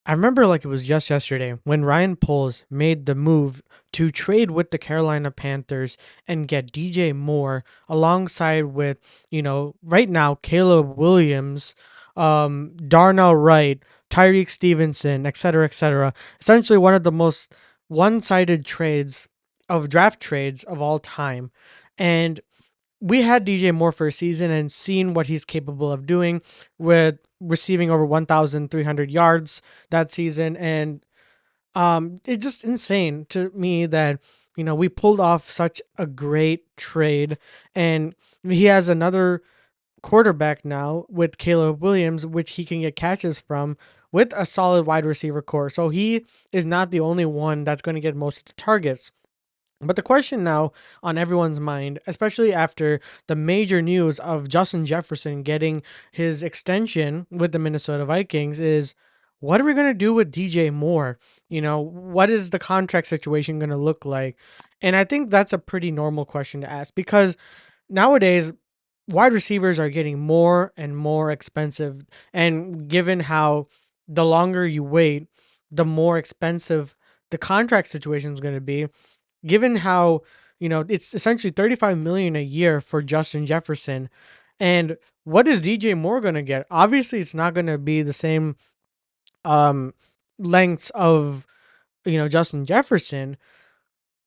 I remember like it was just yesterday when Ryan Poles made the move to trade with the Carolina Panthers and get DJ Moore alongside with, right now Caleb Williams, Darnell Wright, Tyreek Stevenson, etc., etc. Essentially one of the most one-sided trades of draft trades of all time. And we had DJ Moore for a season and seen what he's capable of doing with receiving over 1,300 yards that season. And it's just insane to me that, we pulled off such a great trade. And he has another quarterback now with Caleb Williams, which he can get catches from with a solid wide receiver core. So he is not the only one that's going to get most of the targets. But the question now on everyone's mind, especially after the major news of Justin Jefferson getting his extension with the Minnesota Vikings, is what are we going to do with DJ Moore? What is the contract situation going to look like? And I think that's a pretty normal question to ask because nowadays wide receivers are getting more and more expensive. And given how the longer you wait, the more expensive the contract situation is going to be, given how it's essentially 35 million a year for Justin Jefferson. And what is DJ Moore going to get? Obviously it's not going to be the same um lengths of Justin Jefferson,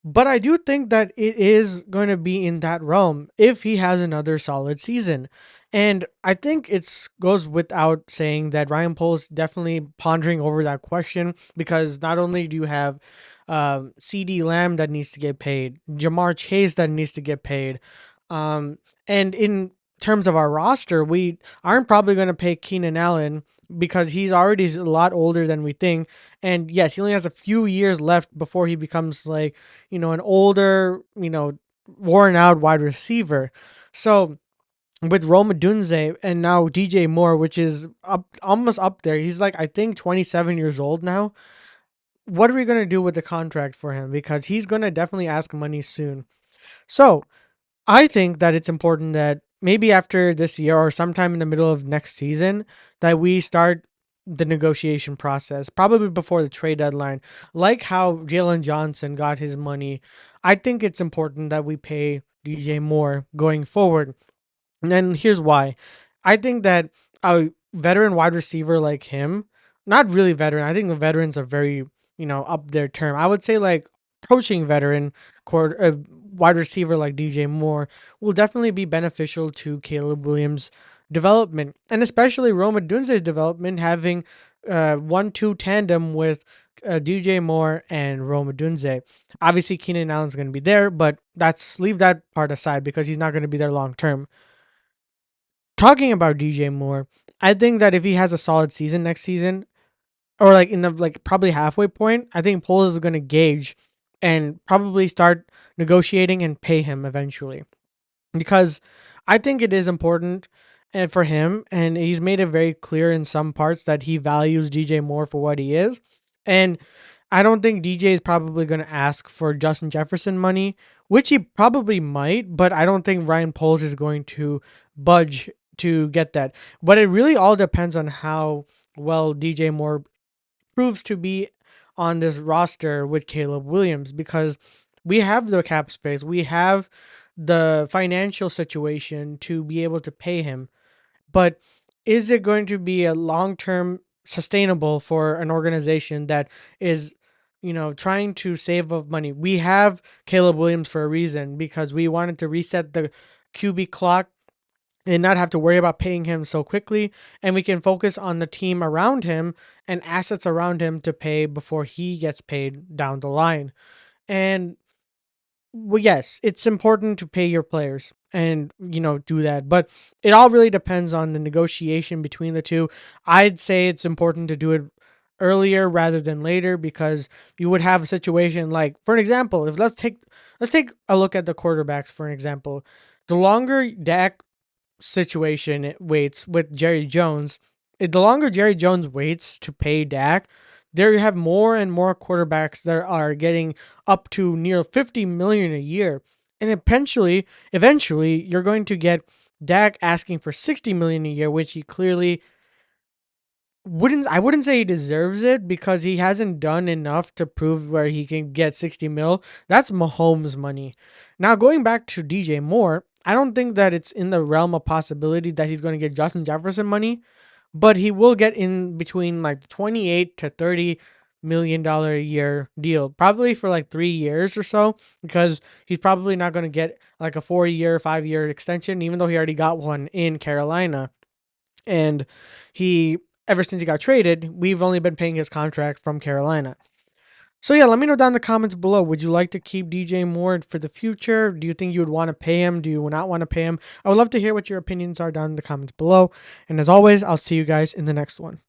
but I do think that it is going to be in that realm if he has another solid season. And I think it goes without saying that Ryan Poles definitely pondering over that question because not only do you have CD Lamb that needs to get paid, Jamar Chase that needs to get paid, um, and in terms of our roster, we aren't probably going to pay Keenan Allen because he's already a lot older than we think. And yes, he only has a few years left before he becomes like an older, worn out wide receiver. So with Roma Dunze and now DJ Moore, which is up almost up there, he's like I think 27 years old now. What are we gonna do with the contract for him? Because he's gonna definitely ask money soon. So I think that it's important that maybe after this year or sometime in the middle of next season that we start the negotiation process, probably before the trade deadline, like how Jalen Johnson got his money. I think it's important that we pay DJ Moore going forward. And then here's why. I think that a veteran wide receiver like him, not really veteran, I think the veterans are very, up their term. I would say like approaching veteran wide receiver like DJ Moore will definitely be beneficial to Caleb Williams' development and especially Roma Dunze's development, having 1-2 tandem with DJ Moore and Roma Dunze. Obviously, Keenan Allen's going to be there, but that's leave that part aside because he's not going to be there long term. Talking about DJ Moore, I think that if he has a solid season next season, or like in the like probably halfway point, I think Poles is going to gauge and probably start negotiating and pay him eventually because I think it is important and for him, and he's made it very clear in some parts that he values DJ Moore for what he is, and I don't think DJ is probably going to ask for Justin Jefferson money, which he probably might, but I don't think Ryan Poles is going to budge to get that. But it really all depends on how well DJ Moore proves to be on this roster with Caleb Williams because we have the cap space, we have the financial situation to be able to pay him. But is it going to be a long term sustainable for an organization that is, trying to save up money? We have Caleb Williams for a reason because we wanted to reset the QB clock and not have to worry about paying him so quickly. And we can focus on the team around him and assets around him to pay before he gets paid down the line. And well, yes, it's important to pay your players and do that, but it all really depends on the negotiation between the two. I'd say it's important to do it earlier rather than later because you would have a situation like, for an example, if let's take a look at the quarterbacks for an example. The longer Dak situation it waits with Jerry Jones, the longer Jerry Jones waits to pay Dak, there you have more and more quarterbacks that are getting up to near 50 million a year. And eventually you're going to get Dak asking for 60 million a year, which he clearly wouldn't say he deserves it because he hasn't done enough to prove where he can get 60 mil. That's Mahomes money. Now going back to DJ Moore, I don't think that it's in the realm of possibility that he's going to get Justin Jefferson money, but he will get in between like 28 to 30 million-dollar a year deal, probably for like 3 years or so, because he's probably not going to get like a 4 year, 5 year extension, even though he already got one in Carolina. And he, ever since he got traded, we've only been paying his contract from Carolina. So yeah, let me know down in the comments below. Would you like to keep DJ Moore for the future? Do you think you would want to pay him? Do you not want to pay him? I would love to hear what your opinions are down in the comments below. And as always, I'll see you guys in the next one.